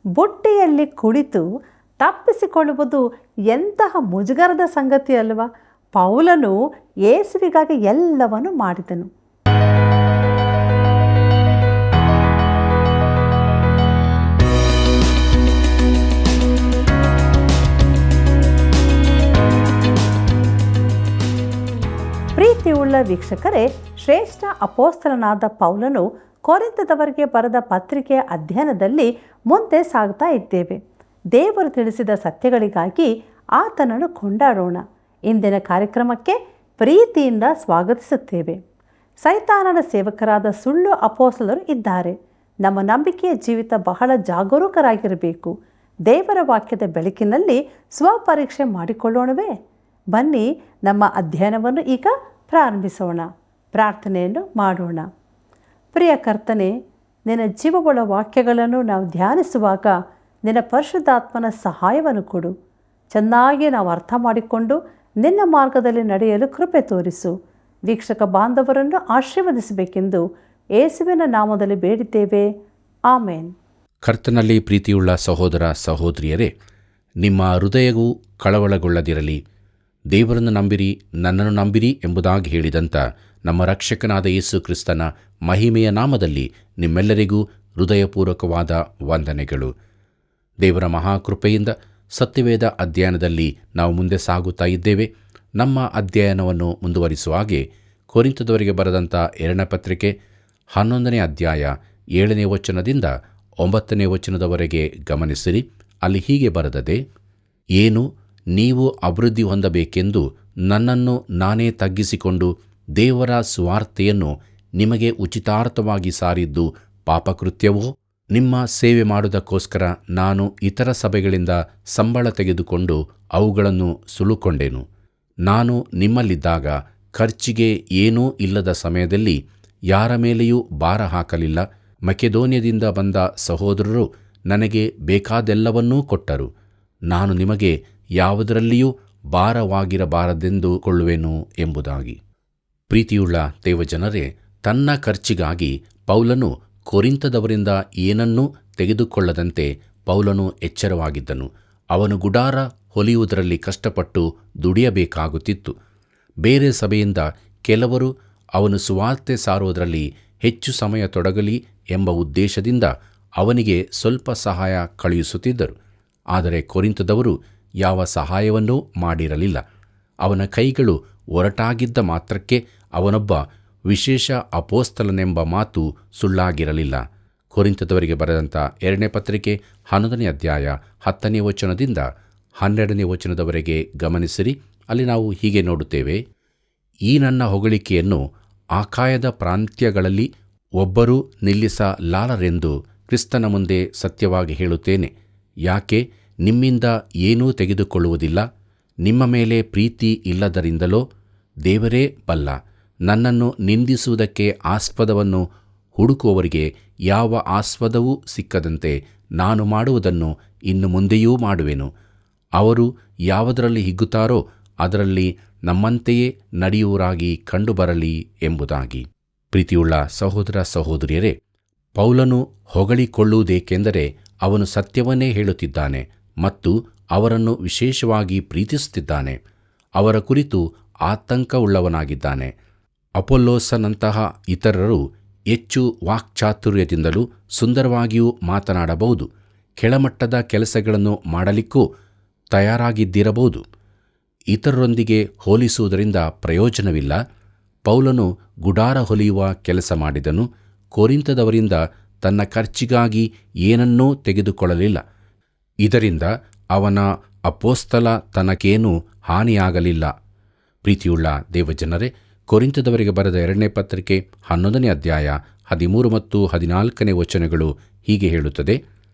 ಬುಟ್ಟಿಯಲ್ಲಿ ಕುಳಿತು ತಪ್ಪಿಸಿಕೊಳ್ಳುವುದು ಎಂತಹ ಮುಜುಗರದ ಸಂಗತಿ ಅಲ್ವಾ? ಪೌಲನು ಯೇಸುವಿಗಾಗಿ ಎಲ್ಲವನ್ನು ಮಾಡಿದನು. ಪ್ರೀತಿಯುಳ್ಳ ವೀಕ್ಷಕರೇ, ಶ್ರೇಷ್ಠ ಅಪೋಸ್ತಲನಾದ ಪೌಲನು ಕೊರಿಂಥದವರಿಗೆ ಬರೆದ ಪತ್ರಿಕೆಯ ಅಧ್ಯಯನದಲ್ಲಿ ಮುಂದೆ ಸಾಗ್ತಾ ಇದ್ದೇವೆ. ದೇವರು ತಿಳಿಸಿದ ಸತ್ಯಗಳಿಗಾಗಿ ಆತನನ್ನು ಕೊಂಡಾಡೋಣ. ಇಂದಿನ ಕಾರ್ಯಕ್ರಮಕ್ಕೆ ಪ್ರೀತಿಯಿಂದ ಸ್ವಾಗತಿಸುತ್ತೇವೆ. ಸೈತಾನನ ಸೇವಕರಾದ ಸುಳ್ಳು ಅಪೋಸ್ತಲರು ಇದ್ದಾರೆ. ನಮ್ಮ ನಂಬಿಕೆಯ ಜೀವಿತ ಬಹಳ ಜಾಗರೂಕರಾಗಿರಬೇಕು. ದೇವರ ವಾಕ್ಯದ ಬೆಳಕಿನಲ್ಲಿ ಸ್ವಪರೀಕ್ಷೆ ಮಾಡಿಕೊಳ್ಳೋಣವೇ? ಬನ್ನಿ, ನಮ್ಮ ಅಧ್ಯಯನವನ್ನು ಈಗ ಪ್ರಾರಂಭಿಸೋಣ. ಪ್ರಾರ್ಥನೆಯನ್ನು ಮಾಡೋಣ. ಪ್ರಿಯ ಕರ್ತನೆ, ನಿನ್ನ ಜೀವವುಳ್ಳ ವಾಕ್ಯಗಳನ್ನು ನಾವು ಧ್ಯಾನಿಸುವಾಗ ನಿನ್ನ ಪರಿಶುದ್ಧಾತ್ಮನ ಸಹಾಯವನ್ನು ಕೊಡು. ಚೆನ್ನಾಗಿ ನಾವು ಅರ್ಥ ಮಾಡಿಕೊಂಡು ನಿನ್ನ ಮಾರ್ಗದಲ್ಲಿ ನಡೆಯಲು ಕೃಪೆ ತೋರಿಸು. ವೀಕ್ಷಕ ಬಾಂಧವರನ್ನು ಆಶೀರ್ವದಿಸಬೇಕೆಂದು ಯೇಸುವಿನ ನಾಮದಲ್ಲಿ ಬೇಡಿದ್ದೇವೆ. ಆಮೇನ್. ಕರ್ತನಲ್ಲಿ ಪ್ರೀತಿಯುಳ್ಳ ಸಹೋದರ ಸಹೋದರಿಯರೇ, ನಿಮ್ಮ ಹೃದಯವೂ ಕಳವಳಗೊಳ್ಳದಿರಲಿ. ದೇವರನ್ನು ನಂಬಿರಿ, ನನ್ನನ್ನು ನಂಬಿರಿ ಎಂಬುದಾಗಿ ಹೇಳಿದಂಥ ನಮ್ಮ ರಕ್ಷಕನಾದ ಯೇಸು ಕ್ರಿಸ್ತನ ಮಹಿಮೆಯ ನಾಮದಲ್ಲಿ ನಿಮ್ಮೆಲ್ಲರಿಗೂ ಹೃದಯಪೂರ್ವಕವಾದ ವಂದನೆಗಳು. ದೇವರ ಮಹಾಕೃಪೆಯಿಂದ ಸತ್ಯವೇದ ಅಧ್ಯಯನದಲ್ಲಿ ನಾವು ಮುಂದೆ ಸಾಗುತ್ತಾ ಇದ್ದೇವೆ. ನಮ್ಮ ಅಧ್ಯಯನವನ್ನು ಮುಂದುವರಿಸುವ ಹಾಗೆ ಕೊರಿಂಥದವರಿಗೆ ಬರೆದಂಥ 2ನೇ ಪತ್ರಿಕೆ 11ನೇ ಅಧ್ಯಾಯ 7ನೇ ವಚನದಿಂದ 9ನೇ ವಚನದವರೆಗೆ ಗಮನಿಸಿರಿ. ಅಲ್ಲಿ ಹೀಗೆ ಬರೆದದೆ: ಏನು ನೀವು ಅಭಿವೃದ್ಧಿ ಹೊಂದಬೇಕೆಂದು ನನ್ನನ್ನು ನಾನೇ ತಗ್ಗಿಸಿಕೊಂಡು ದೇವರ ಸುವಾರ್ತೆಯನ್ನು ನಿಮಗೆ ಉಚಿತಾರ್ಥವಾಗಿ ಸಾರಿದ್ದು ಪಾಪಕೃತ್ಯವೋ? ನಿಮ್ಮ ಸೇವೆ ಮಾಡುವುದಕ್ಕೋಸ್ಕರ ನಾನು ಇತರ ಸಭೆಗಳಿಂದ ಸಂಬಳ ತೆಗೆದುಕೊಂಡು ಅವುಗಳನ್ನು ಸುಲುಕೊಂಡೆನು. ನಾನು ನಿಮ್ಮಲ್ಲಿದ್ದಾಗ ಖರ್ಚಿಗೆ ಏನೂ ಇಲ್ಲದ ಸಮಯದಲ್ಲಿ ಯಾರ ಮೇಲೆಯೂ ಭಾರ ಹಾಕಲಿಲ್ಲ. ಮಕೆದೋನ್ಯದಿಂದ ಬಂದ ಸಹೋದರರು ನನಗೆ ಬೇಕಾದೆಲ್ಲವನ್ನೂ ಕೊಟ್ಟರು. ನಾನು ನಿಮಗೆ ಯಾವುದರಲ್ಲಿಯೂ ಭಾರವಾಗಿರಬಾರದೆಂದುಕೊಳ್ಳುವೆನು ಎಂಬುದಾಗಿ. ಪ್ರೀತಿಯುಳ್ಳ ದೇವಜನರೇ, ತನ್ನ ಖರ್ಚಿಗಾಗಿ ಪೌಲನು ಕೊರಿಂಥದವರಿಂದ ಏನನ್ನೂ ತೆಗೆದುಕೊಳ್ಳದಂತೆ ಪೌಲನು ಎಚ್ಚರವಾಗಿದ್ದನು. ಅವನು ಗುಡಾರ ಹೊಲಿಯುವುದರಲ್ಲಿ ಕಷ್ಟಪಟ್ಟು ದುಡಿಯಬೇಕಾಗುತ್ತಿತ್ತು. ಬೇರೆ ಸಭೆಯಿಂದ ಕೆಲವರು ಅವನು ಸುವಾರ್ತೆ ಸಾರುವುದರಲ್ಲಿ ಹೆಚ್ಚು ಸಮಯ ತೊಡಗಲಿ ಎಂಬ ಉದ್ದೇಶದಿಂದ ಅವನಿಗೆ ಸ್ವಲ್ಪ ಸಹಾಯ ಕಳುಹಿಸುತ್ತಿದ್ದರು. ಆದರೆ ಕೊರಿಂಥದವರು ಯಾವ ಸಹಾಯವನ್ನೂ ಮಾಡಿರಲಿಲ್ಲ. ಅವನ ಕೈಗಳು ಒರಟಾಗಿದ್ದ ಮಾತ್ರಕ್ಕೆ ಅವನೊಬ್ಬ ವಿಶೇಷ ಅಪೋಸ್ತಲನೆಂಬ ಮಾತು ಸುಳ್ಳಾಗಿರಲಿಲ್ಲ. ಕೊರಿಂಥದವರಿಗೆ ಬರೆದಂಥ 2ನೇ ಪತ್ರಿಕೆ 11ನೇ ಅಧ್ಯಾಯ 10ನೇ ವಚನದಿಂದ 12ನೇ ವಚನದವರೆಗೆ ಗಮನಿಸಿರಿ. ಅಲ್ಲಿ ನಾವು ಹೀಗೆ ನೋಡುತ್ತೇವೆ: ಈ ನನ್ನ ಹೊಗಳಿಕೆಯನ್ನು ಆಕಾಯದ ಪ್ರಾಂತ್ಯಗಳಲ್ಲಿ ಒಬ್ಬರೂ ನಿಲ್ಲಿಸಲಾರರೆಂದು ಕ್ರಿಸ್ತನ ಮುಂದೆ ಸತ್ಯವಾಗಿ ಹೇಳುತ್ತೇನೆ. ಯಾಕೆ? ನಿಮ್ಮಿಂದ ಏನೂ ತೆಗೆದುಕೊಳ್ಳುವುದಿಲ್ಲ. ನಿಮ್ಮ ಮೇಲೆ ಪ್ರೀತಿ ಇಲ್ಲದರಿಂದಲೋ? ದೇವರೇ ಬಲ್ಲ. ನನ್ನನ್ನು ನಿಂದಿಸುವುದಕ್ಕೆ ಆಸ್ಪದವನ್ನು ಹುಡುಕುವವರಿಗೆ ಯಾವ ಆಸ್ಪದವೂ ಸಿಕ್ಕದಂತೆ ನಾನು ಮಾಡುವುದನ್ನು ಇನ್ನು ಮುಂದೆಯೂ ಮಾಡುವೆನು. ಅವರು ಯಾವುದರಲ್ಲಿ ಹಿಗ್ಗುತ್ತಾರೋ ಅದರಲ್ಲಿ ನಮ್ಮಂತೆಯೇ ನಡೆಯುವರಾಗಿ ಕಂಡುಬರಲಿ ಎಂಬುದಾಗಿ. ಪ್ರೀತಿಯುಳ್ಳ ಸಹೋದರ ಸಹೋದರಿಯರೇ, ಪೌಲನು ಹೊಗಳಿಕೊಳ್ಳುವುದೇಕೆಂದರೆ ಅವನು ಸತ್ಯವನ್ನೇ ಹೇಳುತ್ತಿದ್ದಾನೆ ಮತ್ತು ಅವರನ್ನು ವಿಶೇಷವಾಗಿ ಪ್ರೀತಿಸುತ್ತಿದ್ದಾನೆ. ಅವರ ಕುರಿತು ಆತಂಕವುಳ್ಳವನಾಗಿದ್ದಾನೆ. ಅಪೊಲ್ಲೋಸನಂತಹ ಇತರರು ಹೆಚ್ಚು ವಾಕ್ಚಾತುರ್ಯದಿಂದಲೂ ಸುಂದರವಾಗಿಯೂ ಮಾತನಾಡಬಹುದು. ಕೆಳಮಟ್ಟದ ಕೆಲಸಗಳನ್ನು ಮಾಡಲಿಕ್ಕೂ ತಯಾರಾಗಿದ್ದಿರಬಹುದು. ಇತರರೊಂದಿಗೆ ಹೋಲಿಸುವುದರಿಂದ ಪ್ರಯೋಜನವಿಲ್ಲ. ಪೌಲನು ಗುಡಾರ ಹೊಲಿಯುವ ಕೆಲಸ ಮಾಡಿದನು. ಕೊರಿಂಥದವರಿಂದ ತನ್ನ ಖರ್ಚಿಗಾಗಿ ಏನನ್ನೂ ತೆಗೆದುಕೊಳ್ಳಲಿಲ್ಲ. ಇದರಿಂದ ಅವನ ಅಪೋಸ್ತಲ ತನಗೇನೂ ಹಾನಿಯಾಗಲಿಲ್ಲ. ಪ್ರೀತಿಯುಳ್ಳ ದೇವಜನರೇ, ಕೊರಿಂಥದವರಿಗೆ ಬರೆದ 2ನೇ ಪತ್ರಿಕೆ 11ನೇ ಅಧ್ಯಾಯ 13 ಮತ್ತು 14ನೇ ವಚನಗಳು ಹೀಗೆ ಹೇಳುತ್ತದೆ: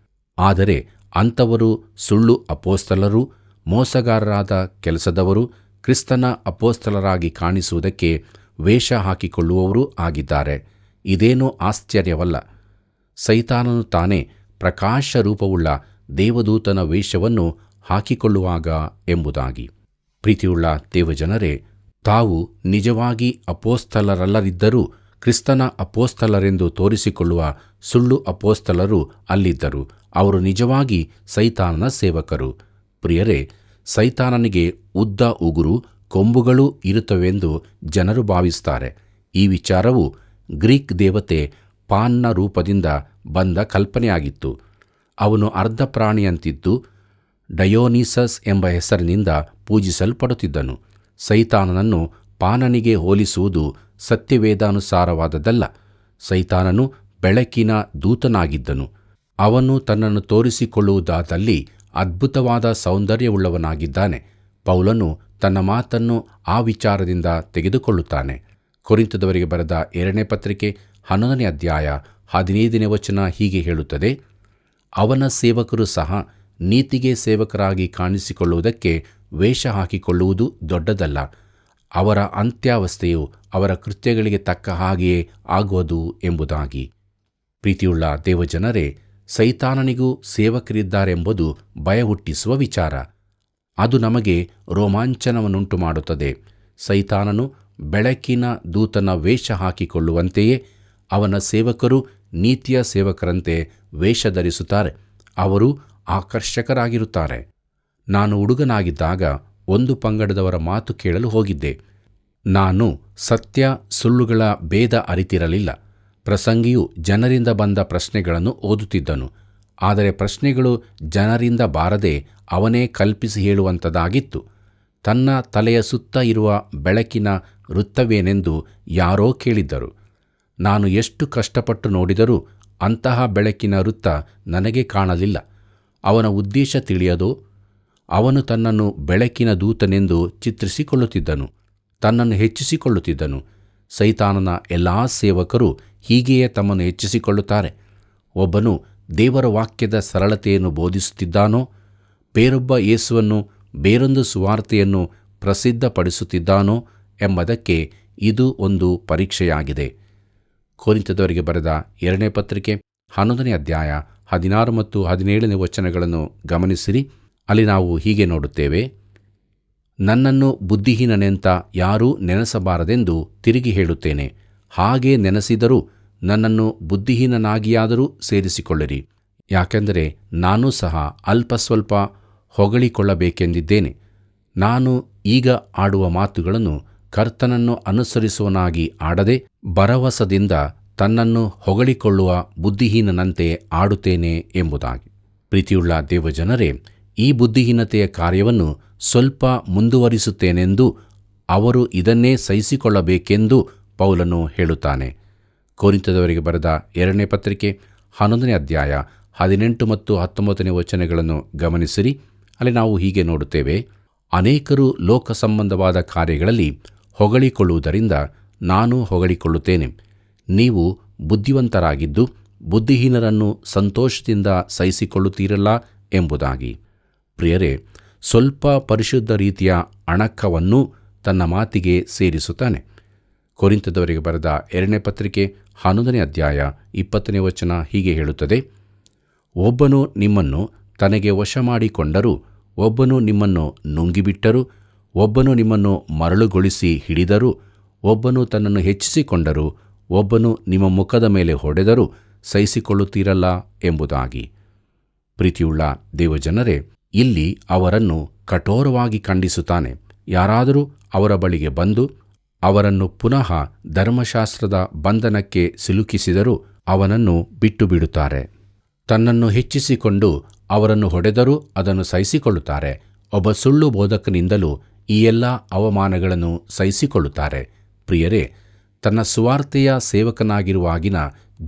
ಆದರೆ ಅಂಥವರು ಸುಳ್ಳು ಅಪೋಸ್ತಲರೂ ಮೋಸಗಾರರಾದ ಕೆಲಸದವರು, ಕ್ರಿಸ್ತನ ಅಪೋಸ್ತಲರಾಗಿ ಕಾಣಿಸುವುದಕ್ಕೆ ವೇಷ ಹಾಕಿಕೊಳ್ಳುವವರೂ ಆಗಿದ್ದಾರೆ. ಇದೇನೂ ಆಶ್ಚರ್ಯವಲ್ಲ. ಸೈತಾನನು ತಾನೇ ಪ್ರಕಾಶ ರೂಪವುಳ್ಳ ದೇವದೂತನ ವೇಷವನ್ನು ಹಾಕಿಕೊಳ್ಳುವಾಗ ಎಂಬುದಾಗಿ. ಪ್ರೀತಿಯುಳ್ಳ ದೇವಜನರೇ, ತಾವು ನಿಜವಾಗಿ ಅಪೋಸ್ತಲರಲ್ಲದಿದ್ದರೂ ಕ್ರಿಸ್ತನ ಅಪೋಸ್ತಲರೆಂದು ತೋರಿಸಿಕೊಳ್ಳುವ ಸುಳ್ಳು ಅಪೋಸ್ತಲರು ಅಲ್ಲಿದ್ದರು. ಅವರು ನಿಜವಾಗಿ ಸೈತಾನನ ಸೇವಕರು. ಪ್ರಿಯರೇ, ಸೈತಾನನಿಗೆ ಉದ್ದ ಉಗುರು, ಕೊಂಬುಗಳೂ ಇರುತ್ತವೆಂದು ಜನರು ಭಾವಿಸುತ್ತಾರೆ. ಈ ವಿಚಾರವು ಗ್ರೀಕ್ ದೇವತೆ ಪಾನ್ನ ರೂಪದಿಂದ ಬಂದ ಕಲ್ಪನೆಯಾಗಿತ್ತು. ಅವನು ಅರ್ಧ ಪ್ರಾಣಿಯಂತಿದ್ದು ಡಯೋನಿಸಸ್ ಎಂಬ ಹೆಸರಿನಿಂದ ಪೂಜಿಸಲ್ಪಡುತ್ತಿದ್ದನು. ಸೈತಾನನನ್ನು ಪಾನನಿಗೆ ಹೋಲಿಸುವುದು ಸತ್ಯವೇದಾನುಸಾರವಾದದ್ದಲ್ಲ. ಸೈತಾನನು ಬೆಳಕಿನ ದೂತನಾಗಿದ್ದನು. ಅವನು ತನ್ನನ್ನು ತೋರಿಸಿಕೊಳ್ಳುವುದಾದಲ್ಲಿ ಅದ್ಭುತವಾದ ಸೌಂದರ್ಯವುಳ್ಳವನಾಗಿದ್ದಾನೆ. ಪೌಲನು ತನ್ನ ಮಾತನ್ನು ಆ ವಿಚಾರದಿಂದ ತೆಗೆದುಕೊಳ್ಳುತ್ತಾನೆ. ಕೊರಿಂಥದವರಿಗೆ ಬರೆದ 2ನೇ ಪತ್ರಿಕೆ 11ನೇ ಅಧ್ಯಾಯ 15ನೇ ವಚನ ಹೀಗೆ ಹೇಳುತ್ತದೆ: ಅವನ ಸೇವಕರು ಸಹ ನೀತಿಗೆ ಸೇವಕರಾಗಿ ಕಾಣಿಸಿಕೊಳ್ಳುವುದಕ್ಕೆ ವೇಷ ಹಾಕಿಕೊಳ್ಳುವುದು ದೊಡ್ಡದಲ್ಲ. ಅವರ ಅಂತ್ಯಾವಸ್ಥೆಯು ಅವರ ಕೃತ್ಯಗಳಿಗೆ ತಕ್ಕ ಹಾಗೆಯೇ ಆಗುವುದು ಎಂಬುದಾಗಿ. ಪ್ರೀತಿಯುಳ್ಳ ದೇವಜನರೇ, ಸೈತಾನನಿಗೂ ಸೇವಕರಿದ್ದಾರೆಂಬುದು ಭಯ ಹುಟ್ಟಿಸುವ ವಿಚಾರ. ಅದು ನಮಗೆ ರೋಮಾಂಚನವನ್ನುಂಟು ಮಾಡುತ್ತದೆ. ಸೈತಾನನು ಬೆಳಕಿನ ದೂತನ ವೇಷ ಹಾಕಿಕೊಳ್ಳುವಂತೆಯೇ ಅವನ ಸೇವಕರು ನೀತಿಯ ಸೇವಕರಂತೆ ವೇಷ ಧರಿಸುತ್ತಾರೆ. ಅವರು ಆಕರ್ಷಕರಾಗಿರುತ್ತಾರೆ. ನಾನು ಹುಡುಗನಾಗಿದ್ದಾಗ ಒಂದು ಪಂಗಡದವರ ಮಾತು ಕೇಳಲು ಹೋಗಿದ್ದೆ. ನಾನು ಸತ್ಯ ಸುಳ್ಳುಗಳ ಭೇದ ಅರಿತಿರಲಿಲ್ಲ. ಪ್ರಸಂಗಿಯು ಜನರಿಂದ ಬಂದ ಪ್ರಶ್ನೆಗಳನ್ನು ಓದುತ್ತಿದ್ದನು. ಆದರೆ ಪ್ರಶ್ನೆಗಳು ಜನರಿಂದ ಬಾರದೆ ಅವನೇ ಕಲ್ಪಿಸಿ ಹೇಳುವಂಥದ್ದಾಗಿತ್ತು. ತನ್ನ ತಲೆಯ ಸುತ್ತ ಇರುವ ಬೆಳಕಿನ ವೃತ್ತವೇನೆಂದು ಯಾರೋ ಕೇಳಿದ್ದರು. ನಾನು ಎಷ್ಟು ಕಷ್ಟಪಟ್ಟು ನೋಡಿದರೂ ಅಂತಹ ಬೆಳಕಿನ ವೃತ್ತ ನನಗೆ ಕಾಣಲಿಲ್ಲ. ಅವನ ಉದ್ದೇಶ ತಿಳಿಯದೋ ಅವನು ತನ್ನನ್ನು ಬೆಳಕಿನ ದೂತನೆಂದು ಚಿತ್ರಿಸಿಕೊಳ್ಳುತ್ತಿದ್ದನು, ತನ್ನನ್ನು ಹೆಚ್ಚಿಸಿಕೊಳ್ಳುತ್ತಿದ್ದನು. ಸೈತಾನನ ಎಲ್ಲಾ ಸೇವಕರು ಹೀಗೆಯೇ ತಮ್ಮನ್ನು ಹೆಚ್ಚಿಸಿಕೊಳ್ಳುತ್ತಾರೆ. ಒಬ್ಬನು ದೇವರ ವಾಕ್ಯದ ಸರಳತೆಯನ್ನು ಬೋಧಿಸುತ್ತಿದ್ದಾನೋ, ಬೇರೊಬ್ಬ ಯೇಸುವನ್ನು ಬೇರೊಂದು ಸುವಾರ್ತೆಯನ್ನು ಪ್ರಸಿದ್ಧಪಡಿಸುತ್ತಿದ್ದಾನೋ ಎಂಬುದಕ್ಕೆ ಇದು ಒಂದು ಪರೀಕ್ಷೆಯಾಗಿದೆ. ಕೊರಿಂಥದವರಿಗೆ ಬರೆದ 2ನೇ ಪತ್ರಿಕೆ 11ನೇ ಅಧ್ಯಾಯ 16 ಮತ್ತು 17ನೇ ವಚನಗಳನ್ನು ಗಮನಿಸಿರಿ. ಅಲ್ಲಿ ನಾವು ಹೀಗೆ ನೋಡುತ್ತೇವೆ: ನನ್ನನ್ನು ಬುದ್ಧಿಹೀನನೆಂತ ಯಾರೂ ನೆನೆಸಬಾರದೆಂದು ತಿರುಗಿ ಹೇಳುತ್ತೇನೆ. ಹಾಗೆ ನೆನೆಸಿದರೂ ನನ್ನನ್ನು ಬುದ್ಧಿಹೀನನಾಗಿಯಾದರೂ ಸೇರಿಸಿಕೊಳ್ಳಿರಿ. ಯಾಕೆಂದರೆ ನಾನೂ ಸಹ ಅಲ್ಪ ಸ್ವಲ್ಪ ಹೊಗಳಿಕೊಳ್ಳಬೇಕೆಂದಿದ್ದೇನೆ. ನಾನು ಈಗ ಆಡುವ ಮಾತುಗಳನ್ನು ಕರ್ತನನ್ನು ಅನುಸರಿಸುವನಾಗಿ ಆಡದೆ ಭರವಸದಿಂದ ತನ್ನನ್ನು ಹೊಗಳಿಕೊಳ್ಳುವ ಬುದ್ಧಿಹೀನನಂತೆ ಆಡುತ್ತೇನೆ ಎಂಬುದಾಗಿ. ಪ್ರೀತಿಯುಳ್ಳ ದೇವಜನರೇ, ಈ ಬುದ್ಧಿಹೀನತೆಯ ಕಾರ್ಯವನ್ನು ಸ್ವಲ್ಪ ಮುಂದುವರಿಸುತ್ತೇನೆಂದು ಅವರು ಇದನ್ನೇ ಸಹಿಸಿಕೊಳ್ಳಬೇಕೆಂದು ಪೌಲನು ಹೇಳುತ್ತಾನೆ. ಕೊರಿಂಥದವರಿಗೆ ಬರೆದ 2ನೇ ಪತ್ರಿಕೆ 11ನೇ ಅಧ್ಯಾಯ 18 ಮತ್ತು 19ನೇ ವಚನಗಳನ್ನು ಗಮನಿಸಿರಿ. ಅಲ್ಲಿ ನಾವು ಹೀಗೆ ನೋಡುತ್ತೇವೆ: ಅನೇಕರು ಲೋಕ ಸಂಬಂಧವಾದ ಕಾರ್ಯಗಳಲ್ಲಿ ಹೊಗಳಿಕೊಳ್ಳುವುದರಿಂದ ನಾನು ಹೊಗಳಿಕೊಳ್ಳುತ್ತೇನೆ. ನೀವು ಬುದ್ಧಿವಂತರಾಗಿದ್ದು ಬುದ್ಧಿಹೀನರನ್ನು ಸಂತೋಷದಿಂದ ಸಹಿಸಿಕೊಳ್ಳುತ್ತೀರಲ್ಲ ಎಂಬುದಾಗಿ. ಪ್ರಿಯರೇ, ಸ್ವಲ್ಪ ಪರಿಶುದ್ಧ ರೀತಿಯ ಅಣಕವನ್ನು ತನ್ನ ಮಾತಿಗೆ ಸೇರಿಸುತ್ತಾನೆ. ಕೊರಿಂಥದವರಿಗೆ ಬರೆದ 2ನೇ ಪತ್ರಿಕೆ 11ನೇ ಅಧ್ಯಾಯ 20ನೇ ವಚನ ಹೀಗೆ ಹೇಳುತ್ತದೆ: ಒಬ್ಬನು ನಿಮ್ಮನ್ನು ತನಗೆ ವಶ ಮಾಡಿಕೊಂಡರೂ, ಒಬ್ಬನು ನಿಮ್ಮನ್ನು ನುಂಗಿಬಿಟ್ಟರೂ, ಒಬ್ಬನು ನಿಮ್ಮನ್ನು ಮರಳುಗೊಳಿಸಿ ಹಿಡಿದರೂ, ಒಬ್ಬನು ತನ್ನನ್ನು ಹೆಚ್ಚಿಸಿಕೊಂಡರೂ, ಒಬ್ಬನು ನಿಮ್ಮ ಮುಖದ ಮೇಲೆ ಹೊಡೆದರೂ ಸಹಿಸಿಕೊಳ್ಳುತ್ತೀರಲ್ಲ ಎಂಬುದಾಗಿ. ಪ್ರೀತಿಯುಳ್ಳ ದೇವಜನರೇ, ಇಲ್ಲಿ ಅವರನ್ನು ಕಠೋರವಾಗಿ ಖಂಡಿಸುತ್ತಾನೆ. ಯಾರಾದರೂ ಅವರ ಬಳಿಗೆ ಬಂದು ಅವರನ್ನು ಪುನಃ ಧರ್ಮಶಾಸ್ತ್ರದ ಬಂಧನಕ್ಕೆ ಸಿಲುಕಿಸಿದರೂ ಅವನನ್ನು ಬಿಟ್ಟು ಬಿಡುತ್ತಾರೆ. ತನ್ನನ್ನು ಹೆಚ್ಚಿಸಿಕೊಂಡು ಅವರನ್ನು ಹೊಡೆದರೂ ಅದನ್ನು ಸಹಿಸಿಕೊಳ್ಳುತ್ತಾರೆ. ಒಬ್ಬ ಸುಳ್ಳು ಬೋಧಕನಿಂದಲೂ ಈ ಎಲ್ಲ ಅವಮಾನಗಳನ್ನು ಸಹಿಸಿಕೊಳ್ಳುತ್ತಾರೆ. ಪ್ರಿಯರೇ, ತನ್ನ ಸುವಾರ್ತೆಯ ಸೇವಕನಾಗಿರುವಾಗಿನ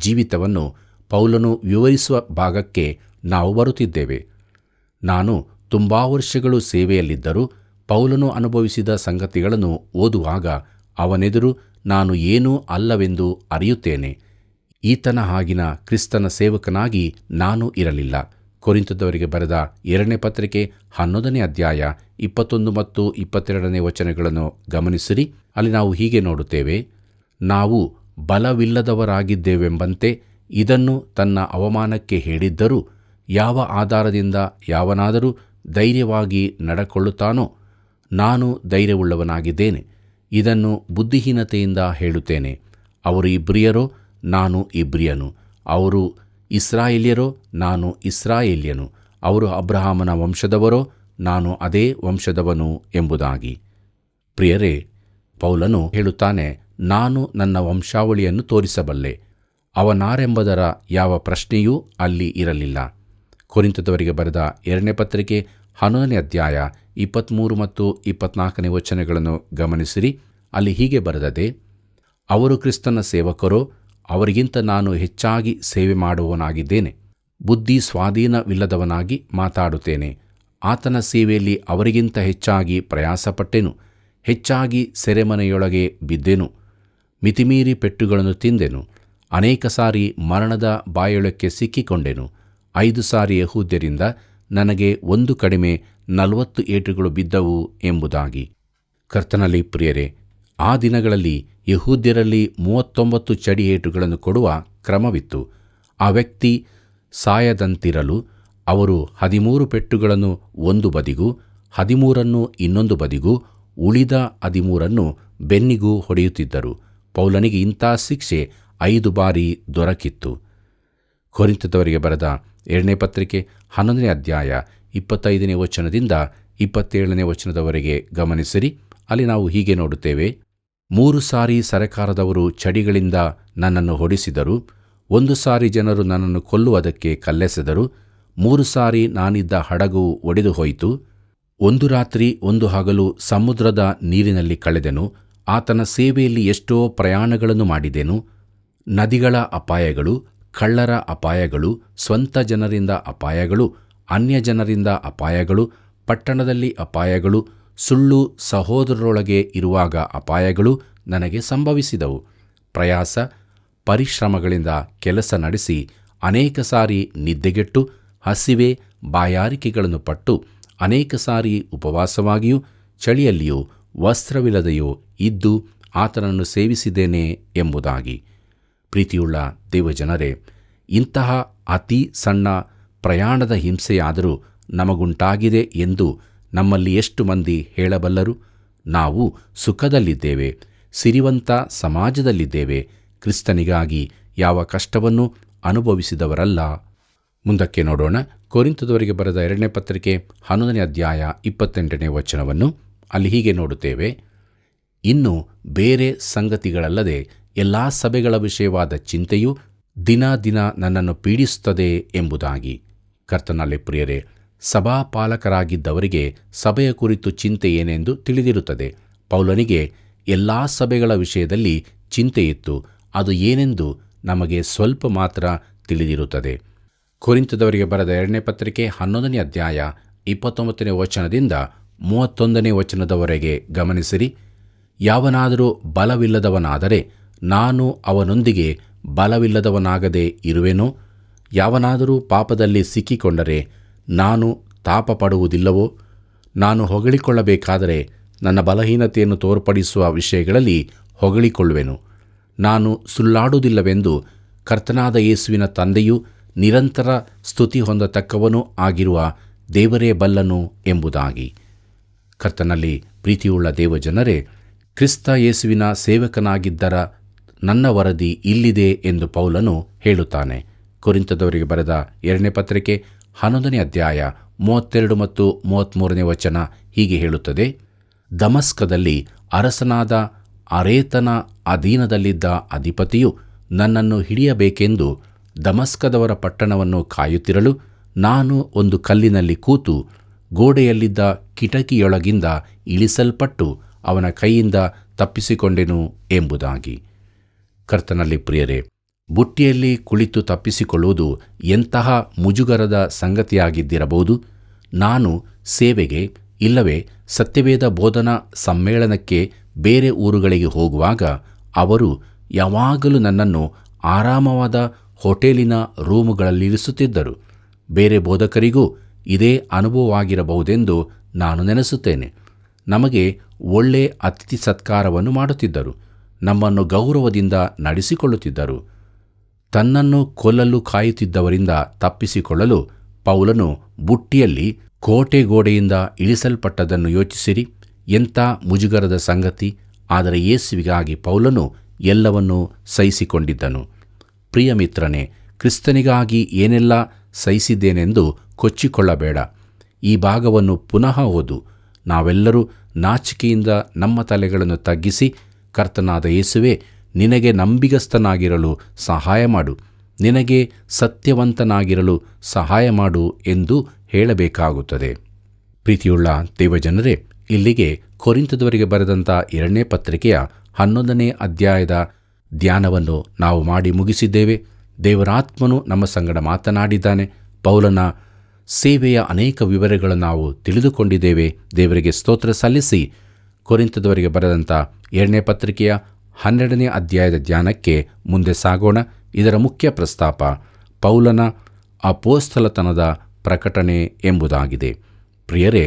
ಜೀವಿತವನ್ನು ಪೌಲನು ವಿವರಿಸುವ ಭಾಗಕ್ಕೆ ನಾವು ಬರುತ್ತಿದ್ದೇವೆ. ನಾನು ತುಂಬಾ ವರ್ಷಗಳು ಸೇವೆಯಲ್ಲಿದ್ದರೂ ಪೌಲನು ಅನುಭವಿಸಿದ ಸಂಗತಿಗಳನ್ನು ಓದುವಾಗ ಅವನೆದುರು ನಾನು ಏನೂ ಅಲ್ಲವೆಂದು ಅರಿಯುತ್ತೇನೆ. ಈತನ ಹಾಗಿನ ಕ್ರಿಸ್ತನ ಸೇವಕನಾಗಿ ನಾನು ಇರಲಿಲ್ಲ. ಕೊರಿಂಥದವರಿಗೆ ಬರೆದ 2ನೇ ಪತ್ರಿಕೆ 11ನೇ ಅಧ್ಯಾಯ 21 ಮತ್ತು 22ನೇ ವಚನಗಳನ್ನು ಗಮನಿಸಿರಿ. ಅಲ್ಲಿ ನಾವು ಹೀಗೆ ನೋಡುತ್ತೇವೆ: ನಾವು ಬಲವಿಲ್ಲದವರಾಗಿದ್ದೇವೆಂಬಂತೆ ಇದನ್ನು ತನ್ನ ಅವಮಾನಕ್ಕೆ ಹೇಳಿದ್ದರೂ, ಯಾವ ಆಧಾರದಿಂದ ಯಾವನಾದರೂ ಧೈರ್ಯವಾಗಿ ನಡಕೊಳ್ಳುತ್ತಾನೋ ನಾನು ಧೈರ್ಯವುಳ್ಳವನಾಗಿದ್ದೇನೆ. ಇದನ್ನು ಬುದ್ಧಿಹೀನತೆಯಿಂದ ಹೇಳುತ್ತೇನೆ. ಅವರು ಇಬ್ರಿಯರೋ, ನಾನು ಇಬ್ರಿಯನು. ಅವರು ಇಸ್ರಾಯೇಲ್ಯರೋ, ನಾನು ಇಸ್ರಾಯೇಲ್ಯನು. ಅವರು ಅಬ್ರಹಾಮನ ವಂಶದವರೋ, ನಾನು ಅದೇ ವಂಶದವನು ಎಂಬುದಾಗಿ. ಪ್ರಿಯರೇ, ಪೌಲನು ಹೇಳುತ್ತಾನೆ, ನಾನು ನನ್ನ ವಂಶಾವಳಿಯನ್ನು ತೋರಿಸಬಲ್ಲೆ. ಅವನಾರೆಂಬುದರ ಯಾವ ಪ್ರಶ್ನೆಯೂ ಅಲ್ಲಿ ಇರಲಿಲ್ಲ. ಕೊರಿಂಥದವರಿಗೆ ಬರೆದ 2ನೇ ಪತ್ರಿಕೆ 11ನೇ ಅಧ್ಯಾಯ 23 ಮತ್ತು 24ನೇ ವಚನಗಳನ್ನು ಗಮನಿಸಿರಿ. ಅಲ್ಲಿ ಹೀಗೆ ಬರೆದದೆ, ಅವರು ಕ್ರಿಸ್ತನ ಸೇವಕರೋ, ಅವರಿಗಿಂತ ನಾನು ಹೆಚ್ಚಾಗಿ ಸೇವೆ ಮಾಡುವವನಾಗಿದ್ದೇನೆ. ಬುದ್ಧಿ ಸ್ವಾಧೀನವಿಲ್ಲದವನಾಗಿ ಮಾತಾಡುತ್ತೇನೆ. ಆತನ ಸೇವೆಯಲ್ಲಿ ಅವರಿಗಿಂತ ಹೆಚ್ಚಾಗಿ ಪ್ರಯಾಸಪಟ್ಟೆನು. ಹೆಚ್ಚಾಗಿ ಸೆರೆಮನೆಯೊಳಗೆ ಬಿದ್ದೆನು. ಮಿತಿಮೀರಿ ಪೆಟ್ಟುಗಳನ್ನು ತಿಂದೆನು. ಅನೇಕ ಸಾರಿ ಮರಣದ ಬಾಯೊಳಕ್ಕೆ ಸಿಕ್ಕಿಕೊಂಡೆನು. 5 ಸಾರಿ ಯೆಹೂದ್ಯರಿಂದ ನನಗೆ ಒಂದು ಕಡಿಮೆ 40 ಏಟುಗಳು ಬಿದ್ದವು ಎಂಬುದಾಗಿ. ಕರ್ತನಲ್ಲಿ ಪ್ರಿಯರೇ, ಆ ದಿನಗಳಲ್ಲಿ ಯೆಹೂದ್ಯರಲ್ಲಿ 39 ಚಡಿ ಏಟುಗಳನ್ನು ಕೊಡುವ ಕ್ರಮವಿತ್ತು. ಆ ವ್ಯಕ್ತಿ ಸಾಯದಂತಿರಲು ಅವರು 13 ಪೆಟ್ಟುಗಳನ್ನು ಒಂದು ಬದಿಗೂ 13 ಇನ್ನೊಂದು ಬದಿಗೂ ಉಳಿದ 13 ಬೆನ್ನಿಗೂ ಹೊಡೆಯುತ್ತಿದ್ದರು. ಪೌಲನಿಗೆ ಇಂಥ ಶಿಕ್ಷೆ 5 ಬಾರಿ ದೊರಕಿತ್ತು. ಕೊರಿಂಥದವರಿಗೆ ಬರೆದ 2ನೇ ಪತ್ರಿಕೆ 11ನೇ ಅಧ್ಯಾಯ 25ನೇ ವಚನದಿಂದ 27ನೇ ವಚನದವರೆಗೆ ಗಮನಿಸಿರಿ. ಅಲ್ಲಿ ನಾವು ಹೀಗೆ ನೋಡುತ್ತೇವೆ, 3 ಸಾರಿ ಸರಕಾರದವರು ಚಡಿಗಳಿಂದ ನನ್ನನ್ನು ಹೊಡಿಸಿದರು. 1 ಸಾರಿ ಜನರು ನನ್ನನ್ನು ಕೊಲ್ಲುವುದಕ್ಕೆ ಕಲ್ಲೆಸೆದರು. 3 ಸಾರಿ ನಾನಿದ್ದ ಹಡಗು ಒಡೆದು ಹೋಯಿತು. 1 ರಾತ್ರಿ 1 ಹಗಲು ಸಮುದ್ರದ ನೀರಿನಲ್ಲಿ ಕಳೆದೆನು. ಆತನ ಸೇವೆಯಲ್ಲಿ ಎಷ್ಟೋ ಪ್ರಯಾಣಗಳನ್ನು ಮಾಡಿದೆನು. ನದಿಗಳ ಅಪಾಯಗಳು, ಕಳ್ಳರ ಅಪಾಯಗಳು, ಸ್ವಂತ ಜನರಿಂದ ಅಪಾಯಗಳು, ಅನ್ಯ ಜನರಿಂದ ಅಪಾಯಗಳು, ಪಟ್ಟಣದಲ್ಲಿ ಅಪಾಯಗಳು, ಸುಳ್ಳು ಸಹೋದರರೊಳಗೆ ಇರುವಾಗ ಅಪಾಯಗಳು ನನಗೆ ಸಂಭವಿಸಿದವು. ಪ್ರಯಾಸ ಪರಿಶ್ರಮಗಳಿಂದ ಕೆಲಸ ನಡೆಸಿ ಅನೇಕ ಸಾರಿ ನಿದ್ದೆಗೆಟ್ಟು ಹಸಿವೆ ಬಾಯಾರಿಕೆಗಳನ್ನು ಪಟ್ಟು ಅನೇಕ ಸಾರಿ ಉಪವಾಸವಾಗಿಯೂ ಚಳಿಯಲ್ಲಿಯೂ ವಸ್ತ್ರವಿಲ್ಲದೆಯೂ ಇದ್ದು ಆತನನ್ನು ಸೇವಿಸಿದ್ದೇನೆ ಎಂಬುದಾಗಿ. ಪ್ರೀತಿಯುಳ್ಳ ದೇವಜನರೇ, ಇಂತಹ ಅತಿ ಸಣ್ಣ ಪ್ರಯಾಣದ ಹಿಂಸೆಯಾದರೂ ನಮಗುಂಟಾಗಿದೆ ಎಂದು ನಮ್ಮಲ್ಲಿ ಎಷ್ಟು ಮಂದಿ ಹೇಳಬಲ್ಲರು? ನಾವು ಸುಖದಲ್ಲಿದ್ದೇವೆ, ಸಿರಿವಂತ ಸಮಾಜದಲ್ಲಿದ್ದೇವೆ, ಕ್ರಿಸ್ತನಿಗಾಗಿ ಯಾವ ಕಷ್ಟವನ್ನು ಅನುಭವಿಸಿದವರಲ್ಲ. ಮುಂದಕ್ಕೆ ನೋಡೋಣ. ಕೊರಿಂಥದವರಿಗೆ ಬರೆದ 2ನೇ ಪತ್ರಿಕೆ 11ನೇ ಅಧ್ಯಾಯ 28ನೇ ವಚನವನ್ನು. ಅಲ್ಲಿ ಹೀಗೆ ನೋಡುತ್ತೇವೆ, ಇನ್ನು ಬೇರೆ ಸಂಗತಿಗಳಲ್ಲದೆ ಎಲ್ಲ ಸಭೆಗಳ ವಿಷಯವಾದ ಚಿಂತೆಯು ದಿನ ದಿನ ನನ್ನನ್ನು ಪೀಡಿಸುತ್ತದೆ ಎಂಬುದಾಗಿ. ಕರ್ತನಲ್ಲಿ ಪ್ರಿಯರೇ, ಸಭಾಪಾಲಕರಾಗಿದ್ದವರಿಗೆ ಸಭೆಯ ಕುರಿತು ಚಿಂತೆ ಏನೆಂದು ತಿಳಿದಿರುತ್ತದೆ. ಪೌಲನಿಗೆ ಎಲ್ಲ ಸಭೆಗಳ ವಿಷಯದಲ್ಲಿ ಚಿಂತೆಯಿತ್ತು. ಅದು ಏನೆಂದು ನಮಗೆ ಸ್ವಲ್ಪ ಮಾತ್ರ ತಿಳಿದಿರುತ್ತದೆ. ಕೊರಿಂಥದವರಿಗೆ ಬರೆದ 2ನೇ ಪತ್ರಿಕೆ 11ನೇ ಅಧ್ಯಾಯ 29ನೇ ವಚನದಿಂದ 31ನೇ ವಚನದವರೆಗೆ ಗಮನಿಸಿರಿ. ಯಾವನಾದರೂ ಬಲವಿಲ್ಲದವನಾದರೆ ನಾನು ಅವನೊಂದಿಗೆ ಬಲವಿಲ್ಲದವನಾಗದೆ ಇರುವೆನೋ? ಯಾವನಾದರೂ ಪಾಪದಲ್ಲಿ ಸಿಕ್ಕಿಕೊಂಡರೆ ನಾನು ತಾಪಪಡುವುದಿಲ್ಲವೋ? ನಾನು ಹೊಗಳಿಕೊಳ್ಳಬೇಕಾದರೆ ನನ್ನ ಬಲಹೀನತೆಯನ್ನು ತೋರ್ಪಡಿಸುವ ವಿಷಯಗಳಲ್ಲಿ ಹೊಗಳಿಕೊಳ್ಳುವೆನು. ನಾನು ಸುಳ್ಳಾಡುವುದಿಲ್ಲವೆಂದು ಕರ್ತನಾದ ಯೇಸುವಿನ ತಂದೆಯೂ ನಿರಂತರ ಸ್ತುತಿ ಹೊಂದತಕ್ಕವನೂ ಆಗಿರುವ ದೇವರೇ ಬಲ್ಲನು ಎಂಬುದಾಗಿ. ಕರ್ತನಲ್ಲಿ ಪ್ರೀತಿಯುಳ್ಳ ದೇವಜನರೇ, ಕ್ರಿಸ್ತ ಯೇಸುವಿನ ಸೇವಕನಾಗಿದ್ದರ ನನ್ನ ವರದಿ ಇಲ್ಲಿದೆ ಎಂದು ಪೌಲನು ಹೇಳುತ್ತಾನೆ. ಕೊರಿಂಥದವರಿಗೆ ಬರೆದ 2ನೇ ಪತ್ರಿಕೆ 11ನೇ ಅಧ್ಯಾಯ 32 ಮತ್ತು 33ನೇ ವಚನ ಹೀಗೆ ಹೇಳುತ್ತದೆ, ದಮಸ್ಕದಲ್ಲಿ ಅರಸನಾದ ಅರೇತನ ಅಧೀನದಲ್ಲಿದ್ದ ಅಧಿಪತಿಯು ನನ್ನನ್ನು ಹಿಡಿಯಬೇಕೆಂದು ದಮಸ್ಕದವರ ಪಟ್ಟಣವನ್ನು ಕಾಯುತ್ತಿರಲು ನಾನು ಒಂದು ಕಲ್ಲಿನಲ್ಲಿ ಕೂತು ಗೋಡೆಯಲ್ಲಿದ್ದ ಕಿಟಕಿಯೊಳಗಿಂದ ಇಳಿಸಲ್ಪಟ್ಟು ಅವನ ಕೈಯಿಂದ ತಪ್ಪಿಸಿಕೊಂಡೆನು ಎಂಬುದಾಗಿ. ಕರ್ತನಲ್ಲಿ ಪ್ರಿಯರೇ, ಬುಟ್ಟಿಯಲ್ಲಿ ಕುಳಿತು ತಪ್ಪಿಸಿಕೊಳ್ಳುವುದು ಎಂತಹ ಮುಜುಗರದ ಸಂಗತಿಯಾಗಿದ್ದಿರಬಹುದು. ನಾನು ಸೇವೆಗೆ ಇಲ್ಲವೇ ಸತ್ಯವೇದ ಬೋಧನಾ ಸಮ್ಮೇಳನಕ್ಕೆ ಬೇರೆ ಊರುಗಳಿಗೆ ಹೋಗುವಾಗ ಅವರು ಯಾವಾಗಲೂ ನನ್ನನ್ನು ಆರಾಮವಾದ ಹೋಟೆಲಿನ ರೂಮುಗಳಲ್ಲಿರಿಸುತ್ತಿದ್ದರು. ಬೇರೆ ಬೋಧಕರಿಗೂ ಇದೇ ಅನುಭವವಾಗಿರಬಹುದೆಂದು ನಾನು ನೆನೆಸುತ್ತೇನೆ. ನಮಗೆ ಒಳ್ಳೆ ಅತಿಥಿ ಸತ್ಕಾರವನ್ನು ಮಾಡುತ್ತಿದ್ದರು. ನಮ್ಮನ್ನು ಗೌರವದಿಂದ ನಡೆಸಿಕೊಳ್ಳುತ್ತಿದ್ದರು. ತನ್ನನ್ನು ಕೊಲ್ಲಲು ಕಾಯುತ್ತಿದ್ದವರಿಂದ ತಪ್ಪಿಸಿಕೊಳ್ಳಲು ಪೌಲನು ಬುಟ್ಟಿಯಲ್ಲಿ ಕೋಟೆ ಗೋಡೆಯಿಂದ ಇಳಿಸಲ್ಪಟ್ಟದನ್ನು ಯೋಚಿಸಿರಿ. ಎಂಥ ಮುಜುಗರದ ಸಂಗತಿ! ಆದರೆ ಯೇಸುವಿಗಾಗಿ ಪೌಲನು ಎಲ್ಲವನ್ನೂ ಸಹಿಸಿಕೊಂಡಿದ್ದನು. ಪ್ರಿಯ ಮಿತ್ರನೇ, ಕ್ರಿಸ್ತನಿಗಾಗಿ ಏನೆಲ್ಲ ಸಹಿಸಿದ್ದೇನೆಂದು ಕೊಚ್ಚಿಕೊಳ್ಳಬೇಡ. ಈ ಭಾಗವನ್ನು ಪುನಃ ಓದು. ನಾವೆಲ್ಲರೂ ನಾಚಿಕೆಯಿಂದ ನಮ್ಮ ತಲೆಗಳನ್ನು ತಗ್ಗಿಸಿ, ಕರ್ತನಾದ ಯೇಸುವೇ, ನಿನಗೆ ನಂಬಿಗಸ್ತನಾಗಿರಲು ಸಹಾಯ ಮಾಡು, ನಿನಗೆ ಸತ್ಯವಂತನಾಗಿರಲು ಸಹಾಯ ಮಾಡು ಎಂದು ಹೇಳಬೇಕಾಗುತ್ತದೆ. ಪ್ರೀತಿಯುಳ್ಳ ದೇವಜನರೇ, ಇಲ್ಲಿಗೆ ಕೊರಿಂಥದವರಿಗೆ ಬರೆದಂಥ 2ನೇ ಪತ್ರಿಕೆಯ 11ನೇ ಅಧ್ಯಾಯದ ಧ್ಯಾನವನ್ನು ನಾವು ಮಾಡಿ ಮುಗಿಸಿದ್ದೇವೆ. ದೇವರಾತ್ಮನು ನಮ್ಮ ಸಂಗಡ ಮಾತನಾಡಿದ್ದಾನೆ. ಪೌಲನ ಸೇವೆಯ ಅನೇಕ ವಿವರಗಳನ್ನು ನಾವು ತಿಳಿದುಕೊಂಡಿದ್ದೇವೆ. ದೇವರಿಗೆ ಸ್ತೋತ್ರ ಸಲ್ಲಿಸಿ ಕೊರಿಂಥದವರಿಗೆ ಬರೆದಂಥ 2ನೇ ಪತ್ರಿಕೆಯ 12ನೇ ಅಧ್ಯಾಯದ ಧ್ಯಾನಕ್ಕೆ ಮುಂದೆ ಸಾಗೋಣ. ಇದರ ಮುಖ್ಯ ಪ್ರಸ್ತಾಪ ಪೌಲನ ಅಪೋಸ್ತಲತನದ ಪ್ರಕಟಣೆ ಎಂಬುದಾಗಿದೆ. ಪ್ರಿಯರೇ,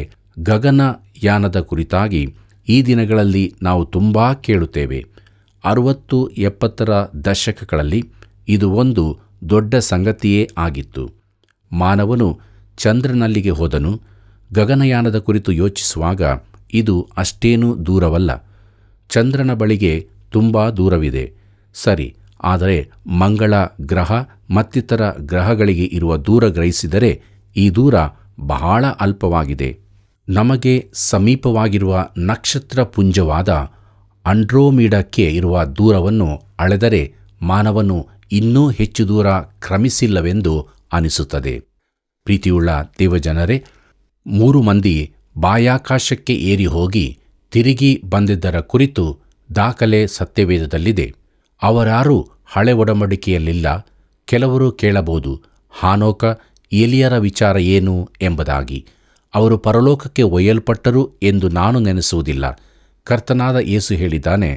ಗಗನಯಾನದ ಕುರಿತಾಗಿ ಈ ದಿನಗಳಲ್ಲಿ ನಾವು ತುಂಬ ಕೇಳುತ್ತೇವೆ. 60-70ರ ದಶಕಗಳಲ್ಲಿ ಇದು ಒಂದು ದೊಡ್ಡ ಸಂಗತಿಯೇ ಆಗಿತ್ತು. ಮಾನವನು ಚಂದ್ರನಲ್ಲಿಗೆ ಹೋದನು. ಗಗನಯಾನದ ಕುರಿತು ಯೋಚಿಸುವಾಗ ಇದು ಅಷ್ಟೇನೂ ದೂರವಲ್ಲ. ಚಂದ್ರನ ಬಳಿಗೆ ತುಂಬ ದೂರವಿದೆ, ಸರಿ. ಆದರೆ ಮಂಗಳ ಗ್ರಹ ಮತ್ತಿತರ ಗ್ರಹಗಳಿಗೆ ಇರುವ ದೂರ ಗ್ರಹಿಸಿದರೆ ಈ ದೂರ ಬಹಳ ಅಲ್ಪವಾಗಿದೆ. ನಮಗೆ ಸಮೀಪವಾಗಿರುವ ನಕ್ಷತ್ರ ಪುಂಜವಾದ ಅಂಡ್ರೋಮೀಡಕ್ಕೆ ಇರುವ ದೂರವನ್ನು ಅಳೆದರೆ ಮಾನವನು ಇನ್ನೂ ಹೆಚ್ಚು ದೂರ ಕ್ರಮಿಸಿಲ್ಲವೆಂದು ಅನಿಸುತ್ತದೆ. ಪ್ರೀತಿಯುಳ್ಳ ದೇವಜನರೇ, 3 ಮಂದಿ ಬಾಹ್ಯಾಕಾಶಕ್ಕೆ ಏರಿ ಹೋಗಿ ತಿರುಗಿ ಬಂದಿದ್ದರ ಕುರಿತು ದಾಖಲೆ ಸತ್ಯವೇದದಲ್ಲಿದೆ. ಅವರಾರೂ ಹಳೆ ಒಡಂಬಡಿಕೆಯಲ್ಲಿಲ್ಲ. ಕೆಲವರು ಕೇಳಬಹುದು, ಹಾನೋಕ, ಎಲಿಯರ ವಿಚಾರ ಏನು ಎಂಬುದಾಗಿ. ಅವರು ಪರಲೋಕಕ್ಕೆ ಒಯ್ಯಲ್ಪಟ್ಟರು ಎಂದು ನಾನು ನೆನೆಸುವುದಿಲ್ಲ. ಕರ್ತನಾದ ಯೇಸು ಹೇಳಿದ್ದಾನೆ,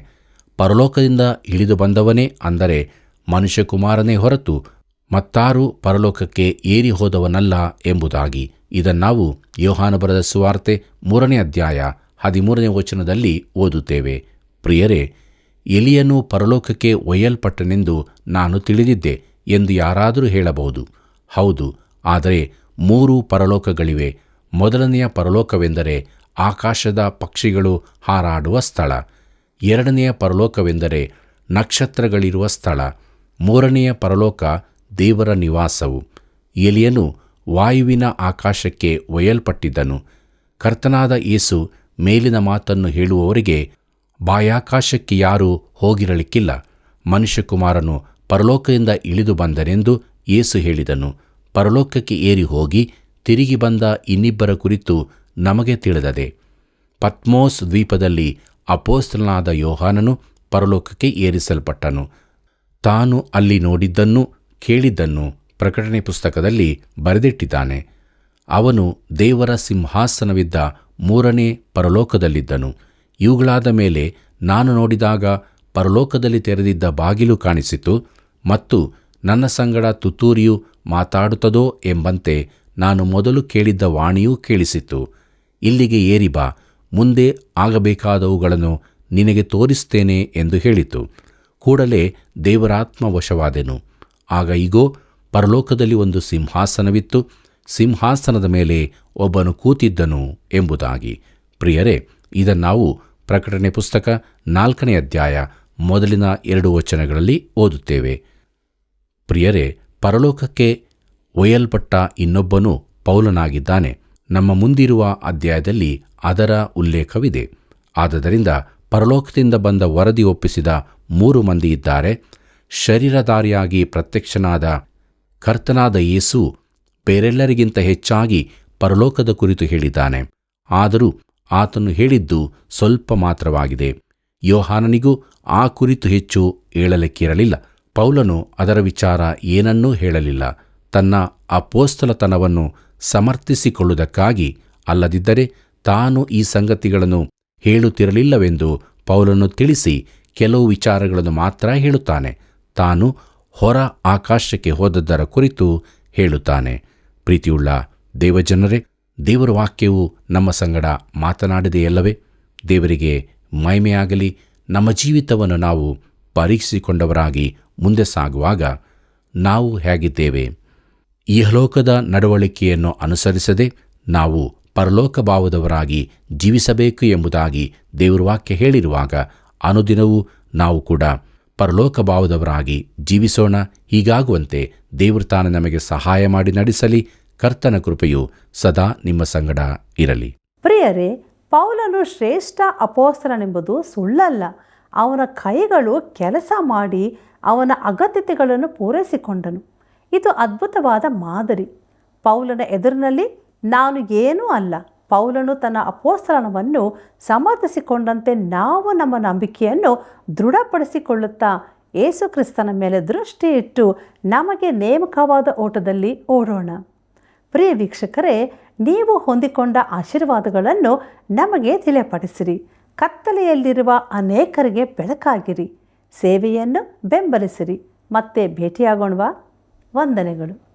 ಪರಲೋಕದಿಂದ ಇಳಿದು ಬಂದವನೇ, ಅಂದರೆ ಮನುಷ್ಯಕುಮಾರನೇ ಹೊರತು ಮತ್ತಾರೂ ಪರಲೋಕಕ್ಕೆ ಏರಿ ಹೋದವನಲ್ಲ ಎಂಬುದಾಗಿ. ಇದನ್ನಾವು ಯೋಹಾನ ಬರೆದ ಸುವಾರ್ತೆ 3ನೇ ಅಧ್ಯಾಯ 13ನೇ ವಚನದಲ್ಲಿ ಓದುತ್ತೇವೆ. ಪ್ರಿಯರೇ, ಎಲಿಯನು ಪರಲೋಕಕ್ಕೆ ಒಯ್ಯಲ್ಪಟ್ಟನೆಂದು ನಾನು ತಿಳಿದಿದ್ದೆ ಎಂದು ಯಾರಾದರೂ ಹೇಳಬಹುದು. ಹೌದು, ಆದರೆ 3 ಪರಲೋಕಗಳಿವೆ. ಮೊದಲನೆಯ ಪರಲೋಕವೆಂದರೆ ಆಕಾಶದ ಪಕ್ಷಿಗಳು ಹಾರಾಡುವ ಸ್ಥಳ. 2ನೆಯ ಪರಲೋಕವೆಂದರೆ ನಕ್ಷತ್ರಗಳಿರುವ ಸ್ಥಳ. 3ನೆಯ ಪರಲೋಕ ದೇವರ ನಿವಾಸವು. ಎಲಿಯನು ವಾಯುವಿನ ಆಕಾಶಕ್ಕೆ ಒಯ್ಯಲ್ಪಟ್ಟಿದ್ದನು. ಕರ್ತನಾದ ಯೇಸು ಮೇಲಿನ ಮಾತನ್ನು ಹೇಳುವವರಿಗೆ ಬಾಹ್ಯಾಕಾಶಕ್ಕೆ ಯಾರೂ ಹೋಗಿರಲಿಕ್ಕಿಲ್ಲ. ಮನುಷ್ಯಕುಮಾರನು ಪರಲೋಕದಿಂದ ಇಳಿದು ಬಂದನೆಂದು ಯೇಸು ಹೇಳಿದನು. ಪರಲೋಕಕ್ಕೆ ಏರಿ ಹೋಗಿ ತಿರುಗಿ ಬಂದ ಇನ್ನಿಬ್ಬರ ಕುರಿತು ನಮಗೆ ತಿಳಿದದೆ. ಪತ್ಮೋಸ್ ದ್ವೀಪದಲ್ಲಿ ಅಪೊಸ್ತಲನಾದ ಯೋಹಾನನು ಪರಲೋಕಕ್ಕೆ ಏರಿಸಲ್ಪಟ್ಟನು. ತಾನು ಅಲ್ಲಿ ನೋಡಿದ್ದನ್ನು ಕೇಳಿದ್ದನ್ನು ಪ್ರಕಟಣೆ ಪುಸ್ತಕದಲ್ಲಿ ಬರೆದಿಟ್ಟಿದ್ದಾನೆ. ಅವನು ದೇವರ ಸಿಂಹಾಸನವಿದ್ದ 3ನೇ ಪರಲೋಕದಲ್ಲಿದ್ದನು. ಇವುಗಳಾದ ಮೇಲೆ ನಾನು ನೋಡಿದಾಗ ಪರಲೋಕದಲ್ಲಿ ತೆರೆದಿದ್ದ ಬಾಗಿಲು ಕಾಣಿಸಿತು, ಮತ್ತು ನನ್ನ ಸಂಗಡ ತುತ್ತೂರಿಯು ಮಾತಾಡುತ್ತದೋ ಎಂಬಂತೆ ನಾನು ಮೊದಲು ಕೇಳಿದ್ದ ವಾಣಿಯೂ ಕೇಳಿಸಿತು. ಇಲ್ಲಿಗೆ ಏರಿ ಬಾ, ಮುಂದೆ ಆಗಬೇಕಾದವುಗಳನ್ನು ನಿನಗೆ ತೋರಿಸ್ತೇನೆ ಎಂದು ಹೇಳಿತು. ಕೂಡಲೇ ದೇವರಾತ್ಮ ವಶವಾದೆನು. ಆಗ ಇಗೋ, ಪರಲೋಕದಲ್ಲಿ ಒಂದು ಸಿಂಹಾಸನವಿತ್ತು, ಸಿಂಹಾಸನದ ಮೇಲೆ ಒಬ್ಬನು ಕೂತಿದ್ದನು ಎಂಬುದಾಗಿ. ಪ್ರಿಯರೇ, ಇದನ್ನಾವು ಪ್ರಕಟಣೆ ಪುಸ್ತಕ 4ನೇ ಅಧ್ಯಾಯ ಮೊದಲಿನ 2 ವಚನಗಳಲ್ಲಿ ಓದುತ್ತೇವೆ. ಪ್ರಿಯರೇ, ಪರಲೋಕಕ್ಕೆ ಒಯ್ಯಲ್ಪಟ್ಟ ಇನ್ನೊಬ್ಬನು ಪೌಲನಾಗಿದ್ದಾನೆ. ನಮ್ಮ ಮುಂದಿರುವ ಅಧ್ಯಾಯದಲ್ಲಿ ಅದರ ಉಲ್ಲೇಖವಿದೆ. ಆದುದರಿಂದ ಪರಲೋಕದಿಂದ ಬಂದ ವರದಿ ಒಪ್ಪಿಸಿದ 3 ಮಂದಿ ಇದ್ದಾರೆ. ಶರೀರಧಾರಿಯಾಗಿ ಪ್ರತ್ಯಕ್ಷನಾದ ಕರ್ತನಾದ ಯೇಸು ಬೇರೆಲ್ಲರಿಗಿಂತ ಹೆಚ್ಚಾಗಿ ಪರಲೋಕದ ಕುರಿತು ಹೇಳಿದ್ದಾನೆ. ಆದರೂ ಆತನು ಹೇಳಿದ್ದು ಸ್ವಲ್ಪ ಮಾತ್ರವಾಗಿದೆ. ಯೋಹಾನನಿಗೂ ಆ ಕುರಿತು ಹೆಚ್ಚು ಹೇಳಲಿಕ್ಕಿರಲಿಲ್ಲ. ಪೌಲನು ಅದರ ವಿಚಾರ ಏನನ್ನೂ ಹೇಳಲಿಲ್ಲ. ತನ್ನ ಅಪೊಸ್ತಲತನವನ್ನು ಸಮರ್ಥಿಸಿಕೊಳ್ಳುವುದಕ್ಕಾಗಿ, ಅಲ್ಲದಿದ್ದರೆ ತಾನು ಈ ಸಂಗತಿಗಳನ್ನು ಹೇಳುತ್ತಿರಲಿಲ್ಲವೆಂದು ಪೌಲನು ತಿಳಿಸಿ ಕೆಲವು ವಿಚಾರಗಳನ್ನು ಮಾತ್ರ ಹೇಳುತ್ತಾನೆ. ತಾನು ಹೊರ ಆಕಾಶಕ್ಕೆ ಹೋದದ್ದರ ಕುರಿತು ಹೇಳುತ್ತಾನೆ. ಪ್ರೀತಿಯುಳ್ಳ ದೇವಜನರೇ, ದೇವರ ವಾಕ್ಯವು ನಮ್ಮ ಸಂಗಡ ಮಾತನಾಡಿದೆಯಲ್ಲವೇ? ದೇವರಿಗೆ ಮಹಿಮೆಯಾಗಲಿ. ನಮ್ಮ ಜೀವಿತವನ್ನು ನಾವು ಪರೀಕ್ಷಿಸಿಕೊಂಡವರಾಗಿ ಮುಂದೆ ಸಾಗುವಾಗ ನಾವು ಹೇಗಿದ್ದೇವೆ? ಇಹಲೋಕದ ನಡವಳಿಕೆಯನ್ನು ಅನುಸರಿಸದೆ ನಾವು ಪರಲೋಕ ಭಾವದವರಾಗಿ ಜೀವಿಸಬೇಕು ಎಂಬುದಾಗಿ ದೇವರ ವಾಕ್ಯ ಹೇಳಿರುವಾಗ ಅನುದಿನವೂ ನಾವು ಕೂಡ ಪರಲೋಕ ಭಾವದವರಾಗಿ ಜೀವಿಸೋಣ. ಹೀಗಾಗುವಂತೆ ದೇವರು ತಾನು ನಮಗೆ ಸಹಾಯ ಮಾಡಿ ನಡೆಸಲಿ. ಕರ್ತನ ಕೃಪೆಯು ಸದಾ ನಿಮ್ಮ ಸಂಗಡ ಇರಲಿ. ಪ್ರಿಯರೇ, ಪೌಲನು ಶ್ರೇಷ್ಠ ಅಪೊಸ್ತಲನೆಂಬುದು ಸುಳ್ಳಲ್ಲ. ಅವನ ಕೈಗಳು ಕೆಲಸ ಮಾಡಿ ಅವನ ಅಗತ್ಯತೆಗಳನ್ನು ಪೂರೈಸಿಕೊಂಡನು. ಇದು ಅದ್ಭುತವಾದ ಮಾದರಿ. ಪೌಲನ ಎದುರಿನಲ್ಲಿ ನಾನು ಏನೂ ಅಲ್ಲ. ಪೌಲನು ತನ್ನ ಅಪೊಸ್ತಲನವನ್ನು ಸಮರ್ಥಿಸಿಕೊಂಡಂತೆ ನಾವು ನಮ್ಮ ನಂಬಿಕೆಯನ್ನು ದೃಢಪಡಿಸಿಕೊಳ್ಳುತ್ತಾ ಯೇಸು ಕ್ರಿಸ್ತನ ಮೇಲೆ ದೃಷ್ಟಿ ಇಟ್ಟು ನಮಗೆ ನೇಮಕವಾದ ಓಟದಲ್ಲಿ ಓಡೋಣ. ಪ್ರಿಯ ವೀಕ್ಷಕರೇ, ನೀವು ಹೊಂದಿಕೊಂಡ ಆಶೀರ್ವಾದಗಳನ್ನು ನಮಗೆ ತಿಳಿಯಪಡಿಸಿರಿ. ಕತ್ತಲೆಯಲ್ಲಿರುವ ಅನೇಕರಿಗೆ ಬೆಳಕಾಗಿರಿ. ಸೇವೆಯನ್ನು ಬೆಂಬಲಿಸಿರಿ. ಮತ್ತೆ ಭೇಟಿಯಾಗೋಣವಾ? ವಂದನೆಗಳು.